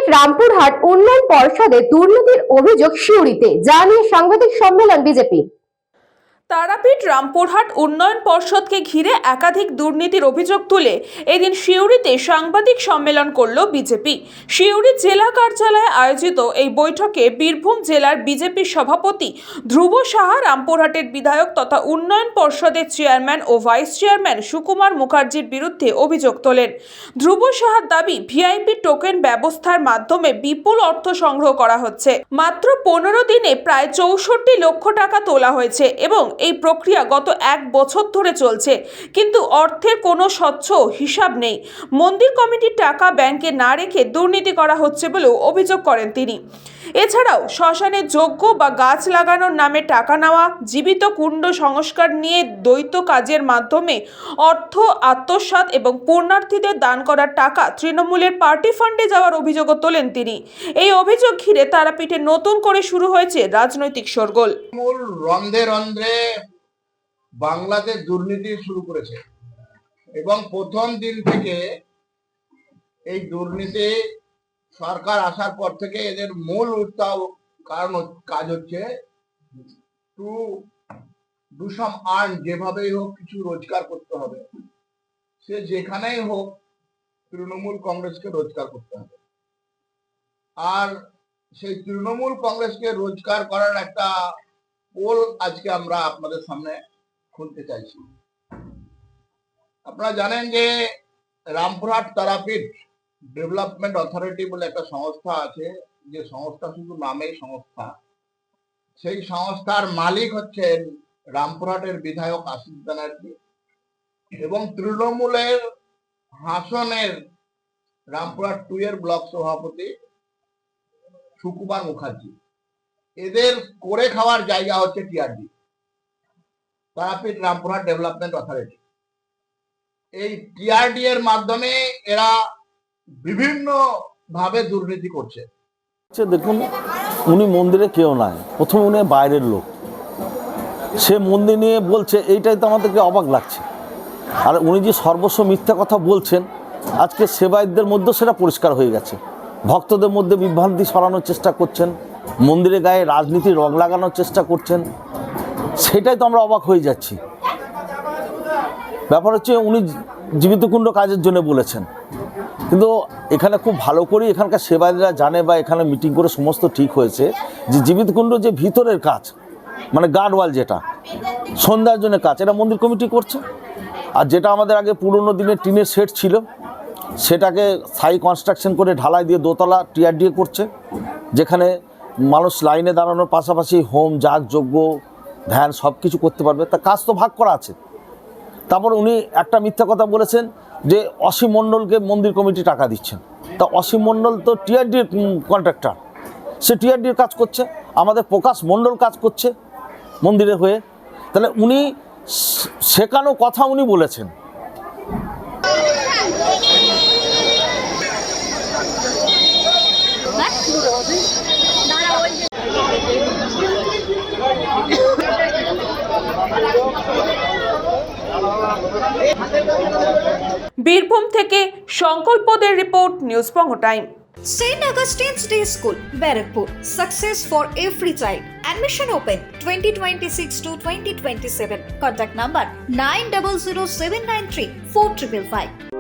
তারাপীঠ রামপুরহাট উন্নয়ন পর্ষদে দুর্নীতির অভিযোগ সিউড়িতে, যা নিয়ে সাংবাদিক সম্মেলন বিজেপি। তারাপীঠ রামপুরহাট উন্নয়ন পর্ষদকে ঘিরে একাধিক দুর্নীতির অভিযোগ তুলে এদিন সিউড়িতে সাংবাদিক সম্মেলন করল বিজেপি। সিউড়ি জেলা কার্যালয়ে আয়োজিত এই বৈঠকে বীরভূম জেলার বিজেপি সভাপতি ধ্রুব সাহা, রামপুরহাটের বিধায়ক তথা উন্নয়ন পর্ষদের চেয়ারম্যান ও ভাইস চেয়ারম্যান সুকুমার মুখার্জির বিরুদ্ধে অভিযোগ তোলেন। ধ্রুব সাহার দাবি, ভিআইপি টোকেন ব্যবস্থার মাধ্যমে বিপুল অর্থ সংগ্রহ করা হচ্ছে। মাত্র 15 দিনে প্রায় 64 লক্ষ টাকা তোলা হয়েছে এবং এই প্রক্রিয়া গত 1 বছর ধরে চলছে, কিন্তু অর্থের কোনো স্বচ্ছ হিসাব নেই। মন্দির কমিটির টাকা ব্যাংকে না রেখে দুর্নীতি করা হচ্ছে বলেও অভিযোগ করেন তিনি। এছাড়াও শ্মশানে যজ্ঞ বা গাছ লাগানোর নামে টাকা নেওয়া, জীবিত কুণ্ড সংস্কার নিয়ে দ্বৈত কাজের মাধ্যমে অর্থ আত্মসাৎ এবং পুণ্যার্থীদের দান করার টাকা তৃণমূলের পার্টি ফান্ডে যাওয়ার অভিযোগও তোলেন তিনি। এই অভিযোগ ঘিরে তারাপীঠে নতুন করে শুরু হয়েছে রাজনৈতিক শোরগোল। রন্ধে রন্ধে বাংলাদেশ দুর্নীতি শুরু করেছে এবং প্রথম দিন থেকে এই দুর্নীতি সরকার আসার পর থেকে এদের মূল কাজ হচ্ছে টু ডু সাম আর্ন, যেভাবেই হোক কিছু রোজগার করতে হবে, সে যেখানেই হোক তৃণমূল কংগ্রেসকে রোজগার করতে হবে। আর সেই তৃণমূল কংগ্রেসকে রোজগার করার একটা পোল আজকে আমরা আপনাদের সামনে খুলতে চাইছি। আপনারা জানেন যে রামপুরহাট তারাপীঠ ডেভেলপমেন্ট অথরিটি বলে একটা সংস্থা আছে, যে সংস্থা শুধু নামেই সংস্থা। সেই সংস্থার মালিক হচ্ছেন রামপুরহাটের বিধায়ক আশিস ব্যানার্জি এবং তৃণমূলের হাসনের রামপুরহাট 2 এর ব্লক সভাপতি সুকুমার মুখার্জি। এদের করে খাওয়ার জায়গা হচ্ছে TRD, Tarapith Rampurhat development authority. এই টিআরডি এর মাধ্যমে এরা বিভিন্ন ভাবে দুর্নীতি করছে। দেখুন, উনি মন্দিরে কেউ নাই, প্রথমে উনি বাইরের লোক, সে মন্দির নিয়ে বলছে, এইটাই তো আমাদেরকে অবাক লাগছে। আর উনি যে সর্বস্ব মিথ্যা কথা বলছেন, আজকে সেবায়তদের মধ্যে সেটা পরিষ্কার হয়ে গেছে। ভক্তদের মধ্যে বিভ্রান্তি ছড়ানোর চেষ্টা করছেন, মন্দিরে গায়ে রাজনীতির রং লাগানোর চেষ্টা করছেন, সেটাই তো আমরা অবাক হয়ে যাচ্ছি। ব্যাপার হচ্ছে উনি জীবিত কুণ্ড কাজের জন্য বলেছেন, কিন্তু এখানে খুব ভালো করে এখানকার সেবায়তরা জানে বা এখানে মিটিং করে সমস্ত ঠিক হয়েছে যে জীবিত কুণ্ড যে ভিতরের কাজ, মানে গার্ডওয়াল, যেটা সন্ধ্যার জন্য কাজ, এটা মন্দির কমিটি করছে। আর যেটা আমাদের আগে পুরনো দিনের টিনের শেড ছিল, সেটাকে স্থায়ী কনস্ট্রাকশন করে ঢালাই দিয়ে দোতলা টিআরডি করছে, যেখানে মানুষ লাইনে দাঁড়ানোর পাশাপাশি হোম, যাগ, যজ্ঞ, ধ্যান সব কিছু করতে পারবে। তা কাজ তো ভাগ করা আছে। তারপর উনি একটা মিথ্যা কথা বলেছেন যে অসীম মণ্ডলকে মন্দির কমিটি টাকা দিচ্ছেন। তা অসীম মণ্ডল তো টিআরডির কন্ট্রাক্টর, সে টিআরডির কাজ করছে, আমাদের প্রকাশ মণ্ডল কাজ করছে মন্দিরের হয়ে। তাহলে উনি শেখানো কথা উনি বলেছেন। বীরভূম থেকে সংকল্পদের report, news Banga time. St. Augustine's Day School, Barakpur. Success for every child. Admission open 2026 to 2027. Contact number 900793 4555.